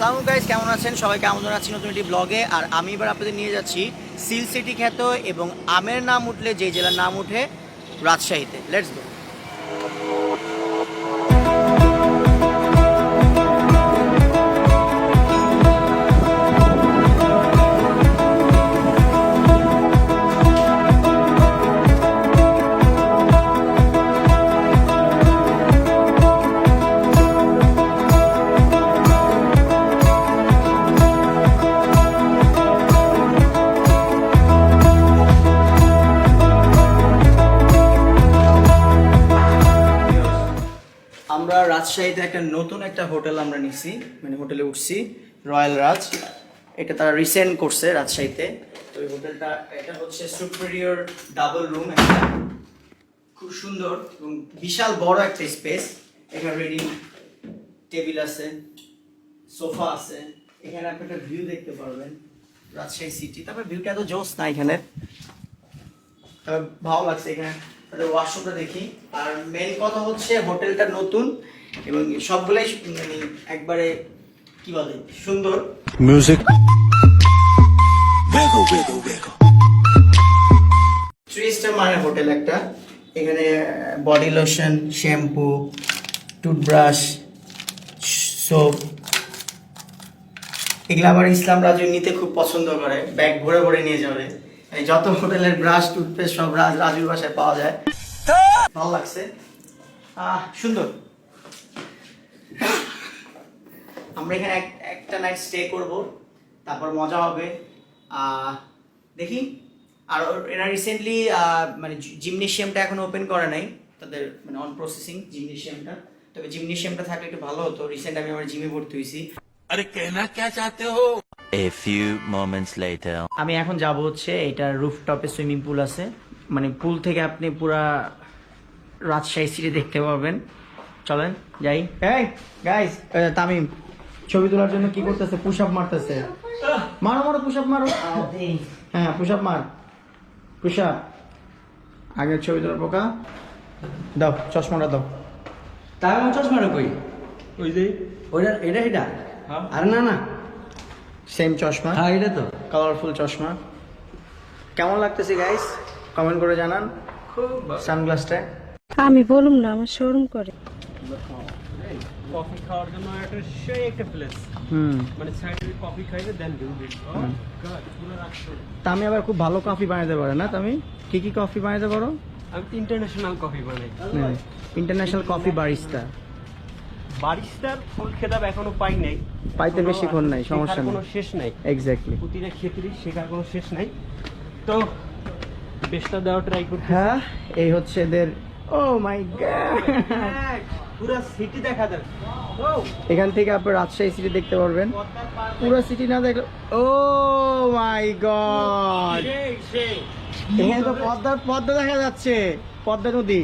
আসসালামু গাইস, কেমন আছেন সবাই? কেমন আছেন নতুন একটি ব্লগে। আর আমি এবার আপনাদের নিয়ে যাচ্ছি সিল সিটি খ্যাত এবং আমের নাম উঠলে যে জেলার নাম উঠে, রাজশাহীতে। Let's go. আমরা রাজশাহীতে নতুন একটা হোটেল আমরা নিছি, মানে হোটেলে উঠছি, রয়্যাল রাজ। এটা তারা রিসেন্ট করছে রাজশাহীতে। তো এই হোটেলটা, এটা হচ্ছে সুপিরিয়র ডাবল রুম, একটা খুব সুন্দর এবং বিশাল বড় একটা স্পেস। এখানে রিডিং টেবিল আছে, সোফা আছে। এখানে আপনি একটা ভিউ দেখতে পারবেন রাজশাহী সিটি। তারপর ভিউটা এত জোস না এখানে, তবে ভালো লাগছে। এখানে ওয়াশরুমটা দেখি। আর মেন কথা হচ্ছে হোটেলটা নতুন এবং সবগুলাই মানে একবারে কি বলে সুন্দর Music. 3 স্টার মানে হোটেল একটা। এখানে body lotion, shampoo, toothbrush, soap, এগুলো আবার ইসলাম রাজু নিতে খুব পছন্দ করে, ব্যাগ ভরে ভরে নিয়ে যাবে। এই যত হোটেলের ব্রাশ, টুথপেস্ট সব রাজুর বাসায় পাওয়া যায়। ভালো লাগছে, সুন্দর। আমরা এখানে একটা নাইট স্টে করব, তারপর মজা হবে। দেখি। আর এরা রিসেন্টলি মানে জিমনেশিয়ামটা এখন ওপেন করে নাই, তাদের মানে অন প্রসেসিং জিমনেশিয়ামটা। তবে জিমনেশিয়ামটা থাকলে একটু ভালো হতো। রিসেন্ট আমি আমার জিমে ভর্তি হয়েছি। अरे कहना क्या चाहते हो? A few moments later. আমি এখন যাব হচ্ছে, এটা রুফটপে সুইমিং পুল আছে, মানে পুল থেকে আপনি পুরা রাজশাহী সিটি দেখতে পারবেন। চলেন যাই। এই গাইস, তামিম ছবি তোলার জন্য কি করতেছে? পুশ আপ মারতেছে। মারো মারো, পুশ আপ মারো। হ্যাঁ, পুশ আপ মার, পুশ আপ। আগে ছবি তোলার পোকা দাও, চশমাটা দাও। তার চশমাটা কই? ওই যে ওইটা এটা হ্যাঁ। আরে না সেম চশমা, হ্যাঁ এটা তো কালারফুল চশমা। কেমন লাগতেছে গাইস? কমেন্ট করে জানান। খুব সানগ্লাসটা আমি বলুম না, আমার শোরুম করে। কফি খাওয়ার জন্য সেই একটা প্লেস, মানে সাইডে কফি খাইলে দেন ভিউ ভিউ পুরো রাখছো। তা আমি আবার খুব ভালো কফি বানাতে পারো না তুমি? কি কি কফি বানাতে পারো? আমি ইন্টারন্যাশনাল কফি বানাই। International coffee barista. বারিস্তার ফুল খেতাব এখনো পাই নাই, পাইতে এখনো বেশিক্ষণ নাই, শেখার সমস্যা কোনো নেই। শেষ নাই। এক্স্যাক্টলি। প্রতিটা ক্ষেত্রে শেখার কোনো শেষ নাই। তো বেস্টটা দেওয়া ট্রাই করতে। হ্যাঁ, এই হচ্ছে এদের। ও মাই গড, পুরো সিটি দেখা যায়। ও এখান থেকে আপনি রাজশাহী সিটি দেখতে পারবেন। পদ্মার পার পুরো সিটি না দেখলে, ও মাই গড, সেই এখানে তো পদ্মা দেখা যাচ্ছে, পদ্মা নদী।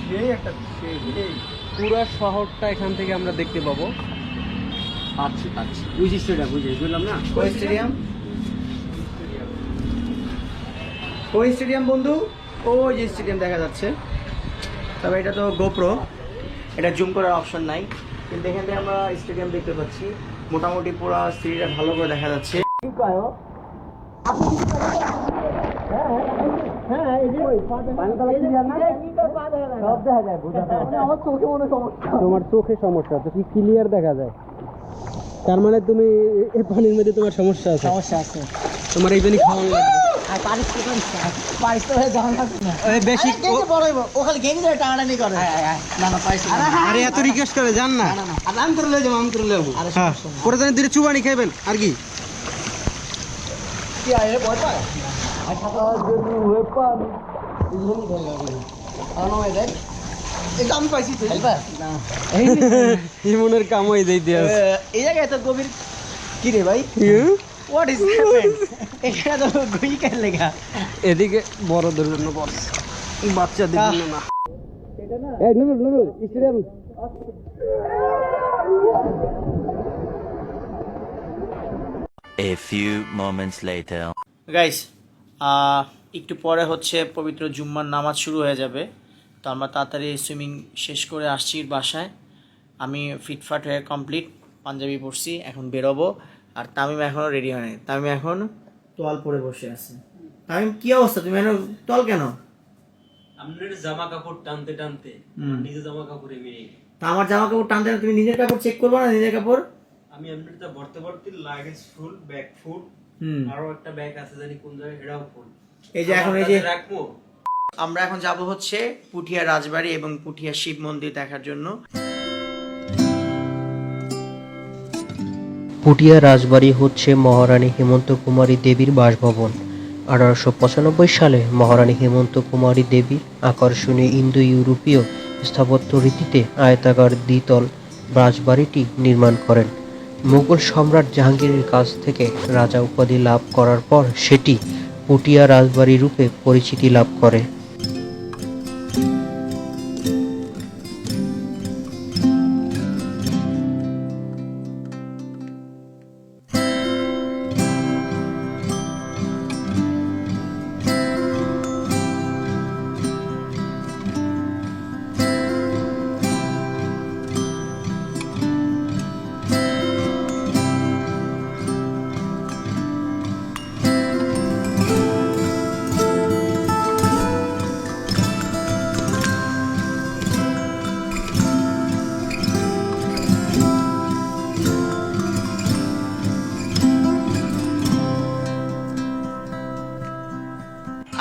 সেই একটা পুরো শহরটা এখান থেকে আমরা দেখতে পাবো। আচ্ছা বুঝি সেটা বুঝলাম না। কোই স্টেডিয়াম, কোই স্টেডিয়াম বন্ধু, ওই যে স্টেডিয়াম দেখা যাচ্ছে। তবে এটা তো গোপ্রো, এটা জুম করার অপশন নাই, কিন্তু এখান থেকে আমরা স্টেডিয়াম দেখতে পাচ্ছি। মোটামুটি পুরো সিটিটা ভালো করে দেখা যাচ্ছে। তোমার চোখে সমস্যা আছে, কি ক্লিয়ার দেখা যায়? তার মানে তুমি এই পানির মধ্যে তোমার সমস্যা আছে। তোমার এই জন্যই খাওয়ানো লাগবে। বেশি আরে এত রিকোয়েস্ট করে যান না। আমি তোর লয়ে যাবো, আমি তোর লয়ে যাবো। হ্যাঁ, পরে জানি দিলে চুবানি খাইবেন আর কি। আমি পাইছি তো ইমনের কাম হয়ে যাই দিয়ে এই জায়গায় এত গভীর কি রে ভাই? What is happened? এখানে তো গুই কেন লেখা? এদিকে বড়দের জন্য বড়, বাচ্চাদের জন্য না। এই Nurul stadium. A few moments later. Guys, একটু পরে হচ্ছে পবিত্র জুম্মার নামাজ শুরু হয়ে যাবে। তো আমরা তাড়াতাড়ি সুইমিং শেষ করে আসছি বাসায়। আমি ফিটফাট হয়ে কমপ্লিট, পাঞ্জাবি পরছি, এখন বেরোবো। আর তামিম এখনও রেডি হয়নি, তামিম এখন তোয়াল পরে বসে আছে। তামিম কি অবস্থা, তুমি এখন তোয়াল কেন? আপনার জামা কাপড় টানতে টানতে নিজে জামা কাপড়ে মেয়ে, তা আমার জামা কাপড় টানতে না, তুমি নিজের কাপড় চেক করবো না? নিজের কাপড় আমি এমনি তো ভর্তি ভর্তি লাগেজ ফুল, ব্যাগ ফুল, আরো একটা ব্যাগ আছে জানি কোন জায়গায়, এটাও ফুল। এই যে এখন এই যে রাখবো। আমরা এখন যাব হচ্ছে পুঠিয়া রাজবাড়ি এবং পুঠিয়া শিব মন্দির দেখার জন্য। পুঠিয়া রাজবাড়ি হচ্ছে মহারানী হেমন্ত কুমারী দেবীর বাসভবন। 1895 সালে মহারানী হেমন্ত কুমারী দেবী আকর্ষণীয় ইন্দো ইউরোপীয় স্থাপত্য রীতিতে আয়তাকার দ্বিতল রাজবাড়িটি নির্মাণ করেন। মুঘল সম্রাট জাহাঙ্গীরের কাছ থেকে রাজা উপাধি লাভ করার পর সেটি পুঠিয়া রাজবাড়ি রূপে পরিচিতি লাভ করে।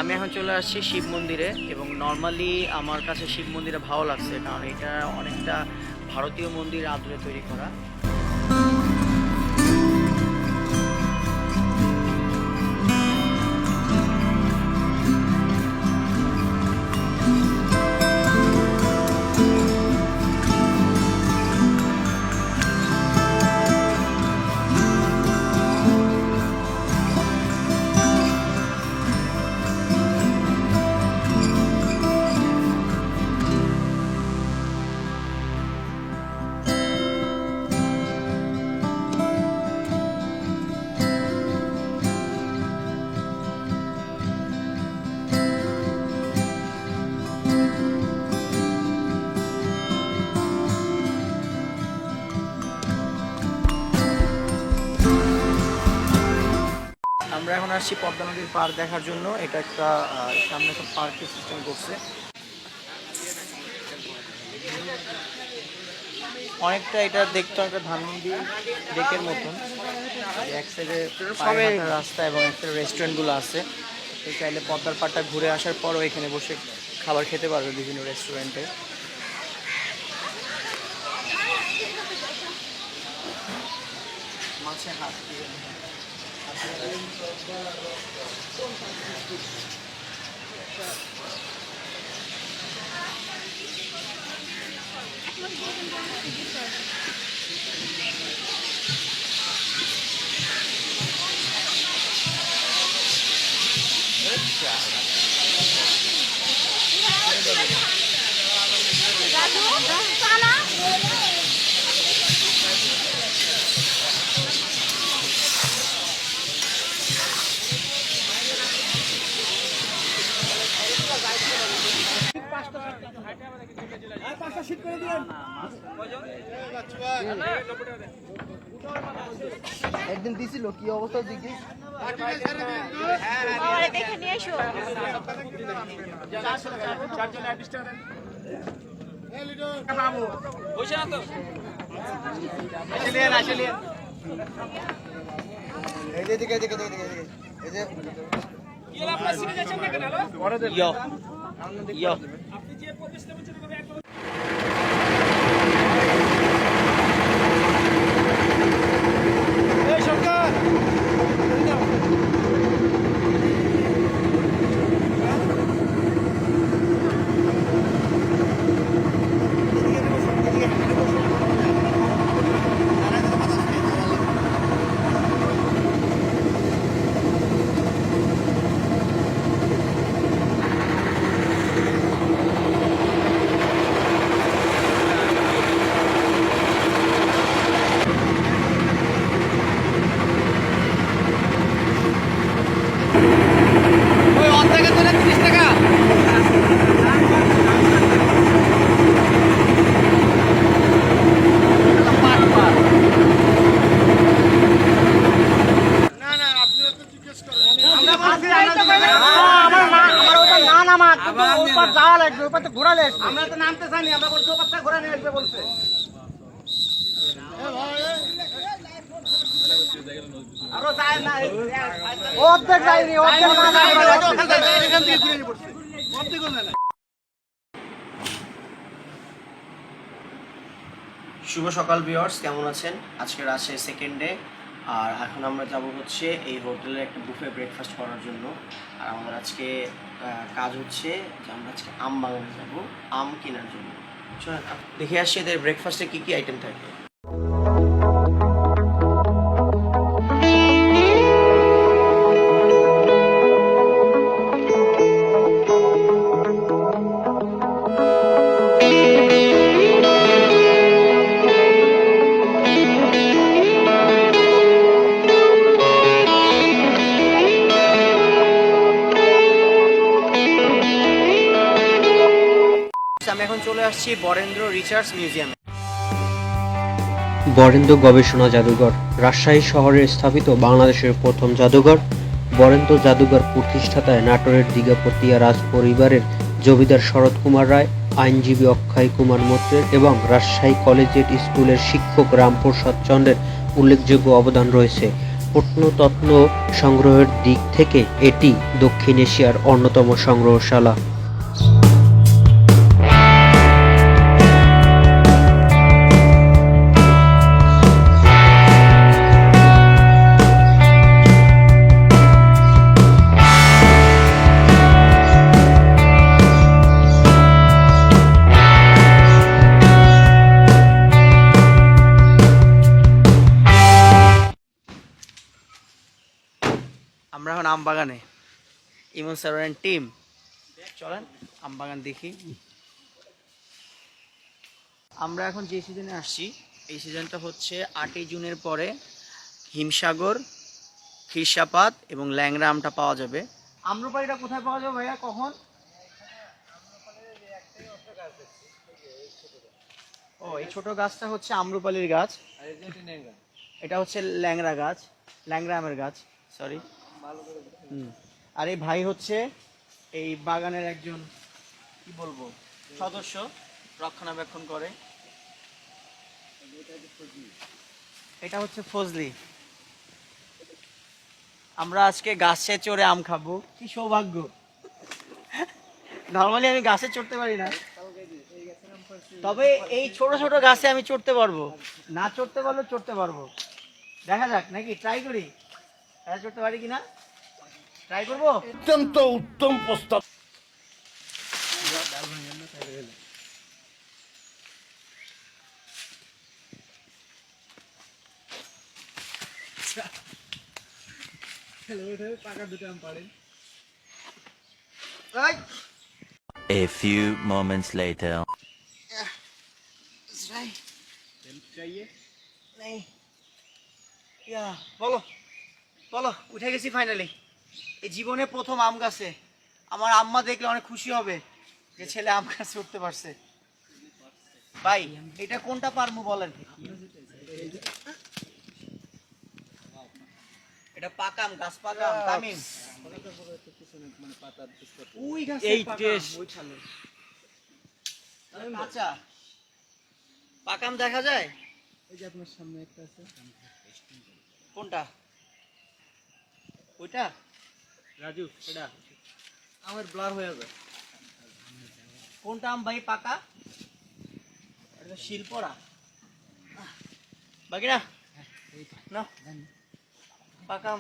আমি এখন চলে আসছি শিব মন্দিরে, এবং নর্মালি আমার কাছে শিব মন্দিরে ভালো লাগছে, কারণ এটা অনেকটা ভারতীয় মন্দির আদলে তৈরি করা। আমরা এখন আসছি পদ্মা নদীর পাড় দেখার জন্য। এটা একটা সামনে একটা পার্কের সিস্টেম করছে, অনেকটা এটা দেখতে একটা ধানমন্ডি লেকের মতন। এক সাইডে রাস্তা এবং একটা রেস্টুরেন্টগুলো আছে, তো চাইলে পদ্মার পাড়টা ঘুরে আসার পরও এখানে বসে খাবার খেতে পারবে বিভিন্ন রেস্টুরেন্টে। মাছের হাত দিয়ে একদিন দিছিল কি অবস্থা দেখি দেখে নিয়ে এসো। এই যে দিকে দিকে দিকে এই যে ইয়ো ইয়ো নামা, কিন্তু ওই পার যাওয়া লাগবে, ওই পার তো ঘোরা লাগবে। আমরা তো নামতে চাইনি, আমরা বলছি ওই পারটা ঘোরা নিয়ে আসবে বলছে। আরো যায় না, অর্ধেক যায়নি, অর্ধেক না যায়, এখান থেকে ঘুরে নিয়ে পড়ছে, অর্ধেক না। শুভ সকাল ভিউয়ার্স, কেমন আছেন? আজকে রাজশাহী সেকেন্ড ডে, আর এখন আমরা যাব হচ্ছে এই হোটেলে একটা বুফে ব্রেকফাস্ট করার জন্য। আর আমাদের আজকে কাজ হচ্ছে যে আমরা আজকে আম বাগানে যাব আম কেনার জন্য। চলেন দেখে আসছি এদের ব্রেকফাস্টে কী কী আইটেম থাকে। আমি এখন চলে আসছি বরেন্দ্র রিসার্চ মিউজিয়ামে। বরেন্দ্র গবেষণা জাদুঘর রাজশাহী শহরে স্থাপিত বাংলাদেশের প্রথম জাদুঘর। বরেন্দ্র জাদুঘর প্রতিষ্ঠাতায় নাটোরের দিঘাপতিয়া রাজ পরিবারের জমিদার শরৎ কুমার রায়, আইনজীবী অক্ষয় কুমার মৈত্রের এবং রাজশাহী কলেজিয়েট স্কুলের শিক্ষক রামপ্রসাদ চন্দ্রের উল্লেখযোগ্য অবদান রয়েছে। প্রত্নতত্ত্ব সংগ্রহের দিক থেকে এটি দক্ষিণ এশিয়ার অন্যতম সংগ্রহশালা। আমরা এখন আম বাগানে, ইমন স্যারের টিম, চলেন আম বাগান দেখি। আমরা এখন যে সিজনে আসছি এই সিজনটা হচ্ছে 8ই জুনের পরে হিমসাগর, খিরসাপাত এবং ল্যাংড়া আমটা পাওয়া যাবে। আম্রপালিটা কোথায় পাওয়া যাবে ভাইয়া, কখন? ও, এই ছোট গাছটা হচ্ছে আম্রপালির গাছ, এটা হচ্ছে ল্যাংড়া গাছ, ল্যাংড়া আমের গাছ, সরি। আর এই ভাই হচ্ছে এই বাগানের একজন কি বলবো সদস্য, রক্ষণাবেক্ষণ করে। এটা হচ্ছে ফজলি। আমরা আজকে গাছে চড়ে আম খাবো, কি সৌভাগ্য। নর্মালি আমি গাছে চড়তে পারি না, তবে এই ছোট ছোট গাছে আমি চড়তে পারবো, না চড়তে পারলেও চড়তে পারবো। দেখা যাক নাকি, ট্রাই করি, চড়তে পারি কিনা, ট্রাই করবো। অত্যন্ত উত্তম প্রস্তাব। A few moments later. বলো বলো, উঠে গেছি ফাইনালি। এই জীবনে প্রথম আম গাছে। আমার আম্মা দেখলে অনেক খুশি হবে যে ছেলে আম গাছে উঠতে পারছে। ভাই এটা কোনটা পারমু বলেন? এটা পাকাম গাছ, পাকাম তামিম। ওই গাছে এই পাকাম, টেস্ট। ওই ছালে। আচ্ছা, পাকাম দেখা যায়? এই যে আপনার সামনে একটা আছে, কোনটা? ওইটা রাজু, এটা আমার ব্লার হয়ে যায়। কোনটা আম ভাই পাকা? এটা শিলপরা বাকি না, না পাকাম।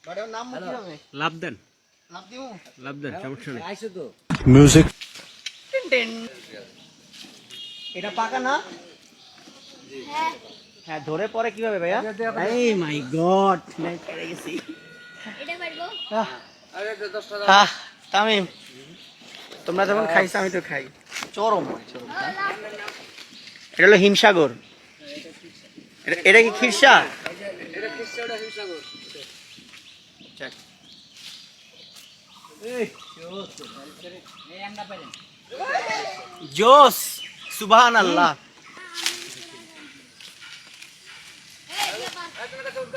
বাড়ির নাম কি হবে? লাভ দেন, নাম দিমু, লাভ দেন, সমস্যা নেই। আইসো তো। Music. Tin tin. এটা পাকা না? হ্যাঁ, ধরে পরে কিভাবে ভাইয়া? এই মাই গড, নাই, পেরে গেছি। এটা পারবো? তামিম, তোমরা যখন খাইছো আমি তো খাই, চরম। এটা হলো হিমসাগর। এটা কি খিরসা? যাক। জোস, সুবহানাল্লাহ।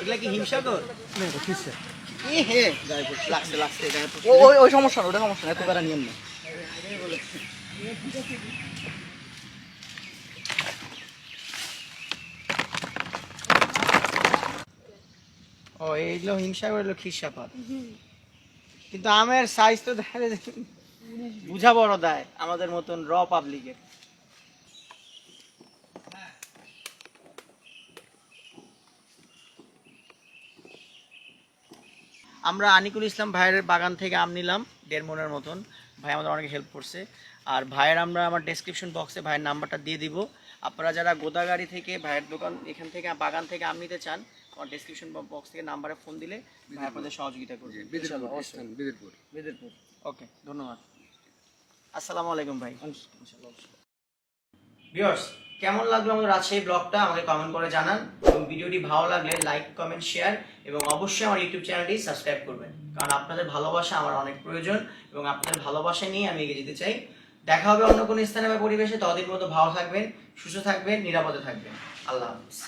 এগুলা কি হিমসাগর? এ হে লাগছে ওই সমস্যা না, ওটা সমস্যা না, এত বেড়া নিয়ম না। ও এইগুলো হিংসা করে খিসাপাত, কিন্তু আমের সাইজ তো দেখা যায় বুঝা বড় দেয় আমাদের মতন র পাবলিকের। আমরা আনিকুল ইসলাম ভাইয়ের বাগান থেকে আম নিলাম 1.5 মনের মতন। ভাই আমাদের অনেক হেল্প করছে। আর ভাইয়ের আমরা আমার ডেসক্রিপশন বক্সে ভাইয়ের নাম্বারটা দিয়ে দিব। আপনারা যারা গোদাগাড়ি থেকে ভাইয়ের দোকান এখান থেকে বাগান থেকে আম নিতে চান, আমার ডেসক্রিপশন বক্স থেকে নাম্বারে ফোন দিলে ভাই আপনাদের সহযোগিতা করবে। বিদিরপুর। ওকে, ধন্যবাদ। আসসালামু আলাইকুম ভাই। ভিউয়ার্স, কেমন লাগলো আমাদের রাজশাহী ব্লগটা আমাকে কমেন্ট করে জানান, এবং ভিডিওটি ভালো লাগলে লাইক, কমেন্ট, শেয়ার এবং অবশ্যই আমার ইউটিউব চ্যানেলটি সাবস্ক্রাইব করবেন, কারণ আপনাদের ভালোবাসা আমার অনেক প্রয়োজন এবং আপনাদের ভালোবাসা নিয়ে আমি এগিয়ে যেতে চাই। দেখা হবে অন্য কোনো স্থানে বা পরিবেশে। ততদিন মতো ভালো থাকবেন, সুস্থ থাকবেন, নিরাপদে থাকবেন। আল্লাহ হাফিজ।